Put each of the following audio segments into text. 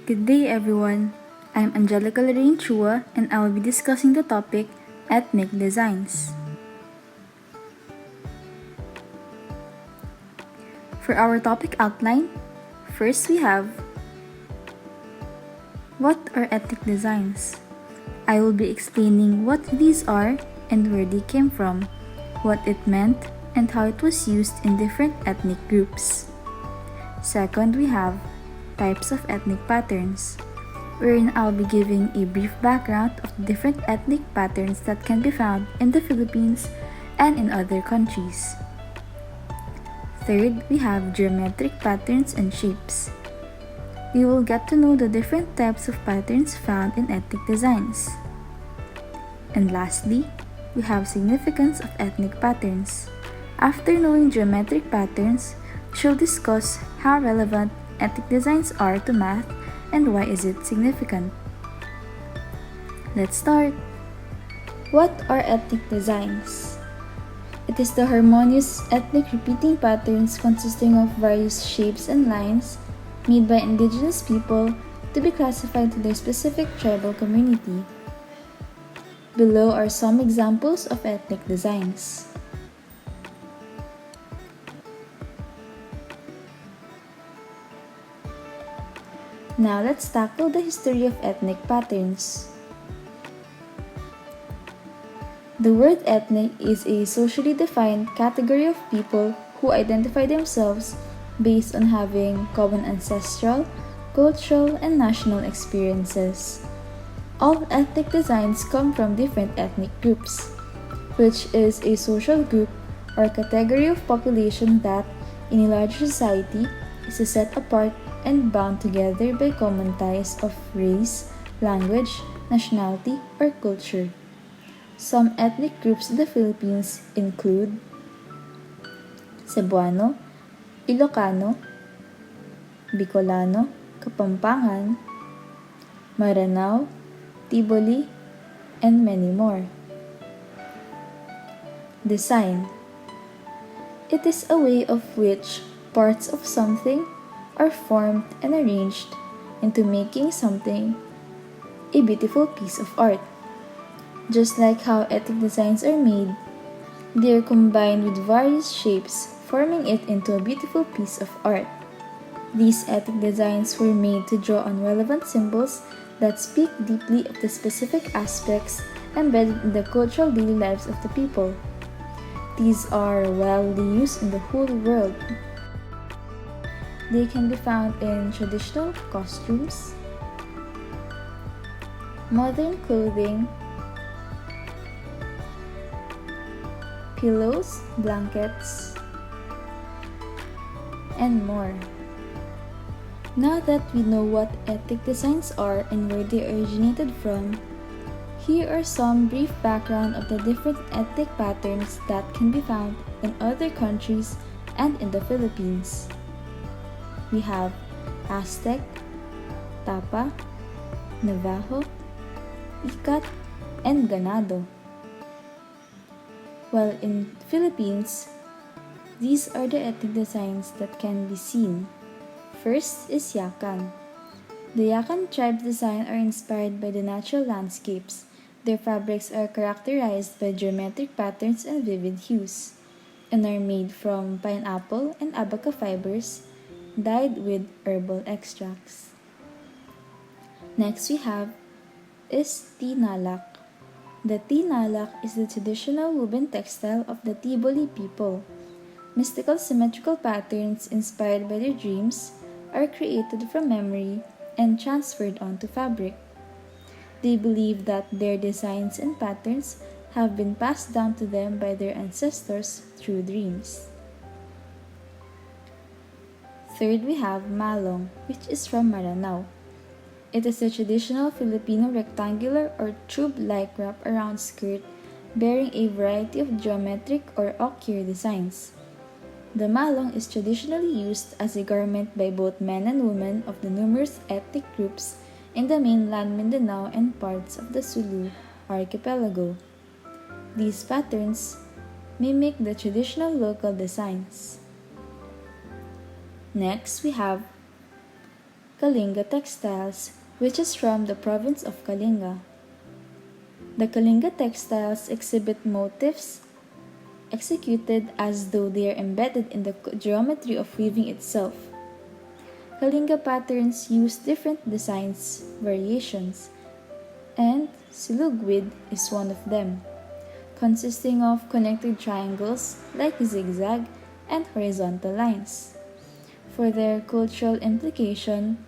Good day, everyone. I'm Angelica Lorraine Chua, and I will be discussing the topic ethnic designs. For our topic outline, first we have what are ethnic designs? I will be explaining what these are and where they came from, what it meant, and how it was used in different ethnic groups. Second, we have types of ethnic patterns, wherein I'll be giving a brief background of the different ethnic patterns that can be found in the Philippines and in other countries. Third, we have geometric patterns and shapes. We will get to know the different types of patterns found in ethnic designs. And lastly, we have significance of ethnic patterns. After knowing geometric patterns, we shall discuss how relevant ethnic designs are to math and why is it significant. Let's start. What are ethnic designs? It is the harmonious ethnic repeating patterns consisting of various shapes and lines made by indigenous people to be classified to their specific tribal community. Below are some examples of ethnic designs. Now let's tackle the history of ethnic patterns. The word ethnic is a socially defined category of people who identify themselves based on having common ancestral, cultural, and national experiences. All ethnic designs come from different ethnic groups, which is a social group or category of population that, in a larger society, is set apart and bound together by common ties of race, language, nationality, or culture. Some ethnic groups in the Philippines include Cebuano, Ilocano, Bicolano, Kapampangan, Maranao, Tiboli, and many more. Design. It is a way of which parts of something are formed and arranged into making something a beautiful piece of art. Just like how ethnic designs are made, they are combined with various shapes, forming it into a beautiful piece of art. These ethnic designs were made to draw on relevant symbols that speak deeply of the specific aspects embedded in the cultural daily lives of the people. These are widely used in the whole world. They can be found in traditional costumes, modern clothing, pillows, blankets, and more. Now that we know what ethnic designs are and where they originated from, here are some brief background of the different ethnic patterns that can be found in other countries and in the Philippines. We have Aztec, Tapa, Navajo, Ikat, and Ganado. While in Philippines, these are the ethnic designs that can be seen. First is Yakan. The Yakan tribe's design are inspired by the natural landscapes. Their fabrics are characterized by geometric patterns and vivid hues, and are made from pineapple and abaca fibers dyed with herbal extracts. Next we have is Tinalak. The Tinalak is the traditional woven textile of the Tiboli people. Mystical symmetrical patterns inspired by their dreams are created from memory and transferred onto fabric. They believe that their designs and patterns have been passed down to them by their ancestors through dreams. Third, we have Malong, which is from Maranao. It is a traditional Filipino rectangular or tube-like wrap-around skirt bearing a variety of geometric or ocular designs. The malong is traditionally used as a garment by both men and women of the numerous ethnic groups in the mainland Mindanao and parts of the Sulu archipelago. These patterns mimic the traditional local designs. Next, we have Kalinga textiles, which is from the province of Kalinga. The Kalinga textiles exhibit motifs executed as though they are embedded in the geometry of weaving itself. Kalinga patterns use different designs variations, and silugwid is one of them, consisting of connected triangles like zigzag and horizontal lines. For their cultural implication,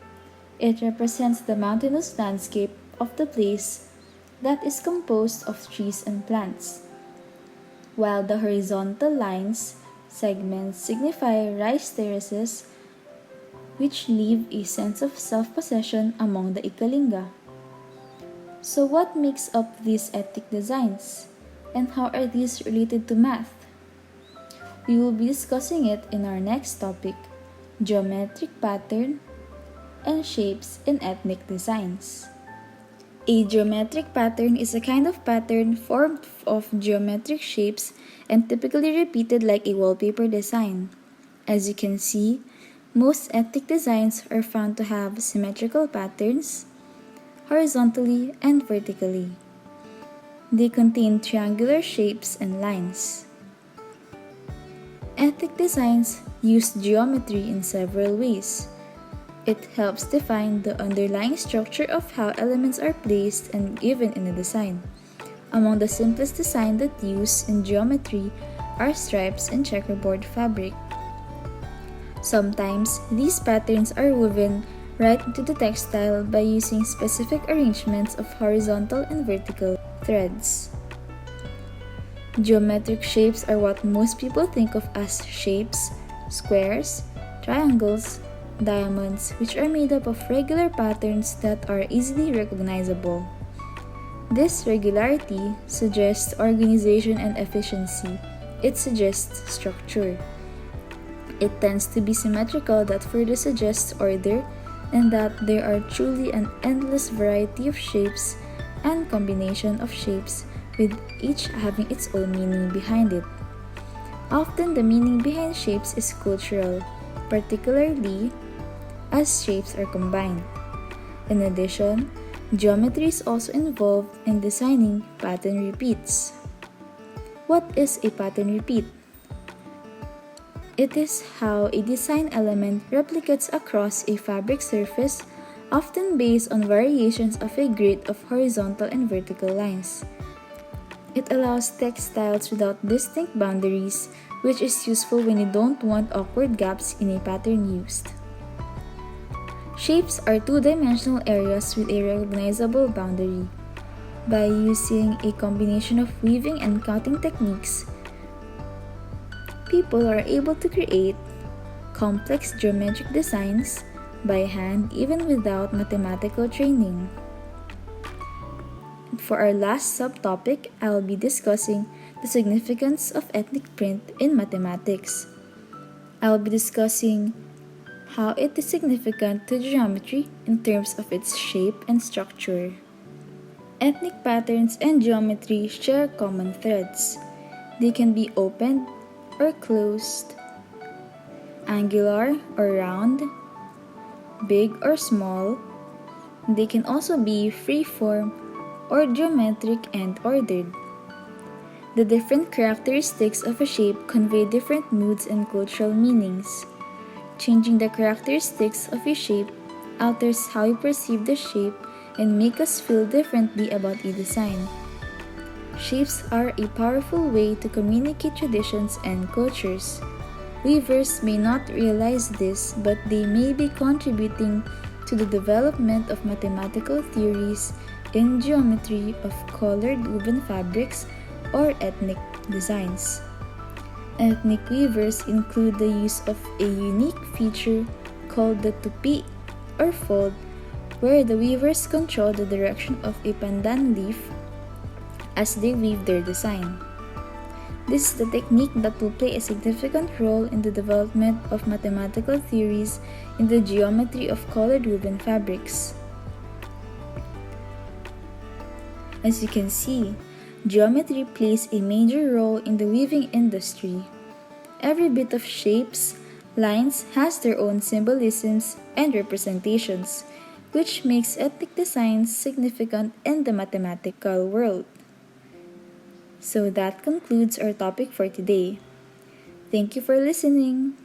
it represents the mountainous landscape of the place that is composed of trees and plants, while the horizontal lines segments signify rice terraces which leave a sense of self-possession among the Ikalinga. So what makes up these ethnic designs? And how are these related to math? We will be discussing it in our next topic, geometric pattern and shapes in ethnic designs. A geometric pattern is a kind of pattern formed of geometric shapes and typically repeated like a wallpaper design. As you can see, most ethnic designs are found to have symmetrical patterns, horizontally and vertically. They contain triangular shapes and lines. Ethnic designs use geometry in several ways. It helps define the underlying structure of how elements are placed and given in a design. Among the simplest designs that use in geometry are stripes and checkerboard fabric. Sometimes, these patterns are woven right into the textile by using specific arrangements of horizontal and vertical threads. Geometric shapes are what most people think of as shapes, squares, triangles, diamonds, which are made up of regular patterns that are easily recognizable. This regularity suggests organization and efficiency. It suggests structure. It tends to be symmetrical that further suggests order and that there are truly an endless variety of shapes and combination of shapes with each having its own meaning behind it. Often the meaning behind shapes is cultural, particularly as shapes are combined. In addition, geometry is also involved in designing pattern repeats. What is a pattern repeat? It is how a design element replicates across a fabric surface, often based on variations of a grid of horizontal and vertical lines. It allows textiles without distinct boundaries, which is useful when you don't want awkward gaps in a pattern used. Shapes are two-dimensional areas with a recognizable boundary. By using a combination of weaving and cutting techniques, people are able to create complex geometric designs by hand even without mathematical training. For our last subtopic, I will be discussing the significance of ethnic print in mathematics. I will be discussing how it is significant to geometry in terms of its shape and structure. Ethnic patterns and geometry share common threads. They can be opened or closed, angular or round, big or small. They can also be free-form or geometric and ordered. The different characteristics of a shape convey different moods and cultural meanings. Changing the characteristics of a shape alters how we perceive the shape and make us feel differently about a design. Shapes are a powerful way to communicate traditions and cultures. Weavers may not realize this, but they may be contributing to the development of mathematical theories in geometry of colored woven fabrics or ethnic designs. Ethnic weavers include the use of a unique feature called the tupi or fold, where the weavers control the direction of a pandan leaf as they weave their design. This is the technique that will play a significant role in the development of mathematical theories in the geometry of colored woven fabrics. As you can see, geometry plays a major role in the weaving industry. Every bit of shapes, Lines has their own symbolisms and representations, which makes ethnic designs significant in the mathematical world. So that concludes our topic for today. Thank you for listening.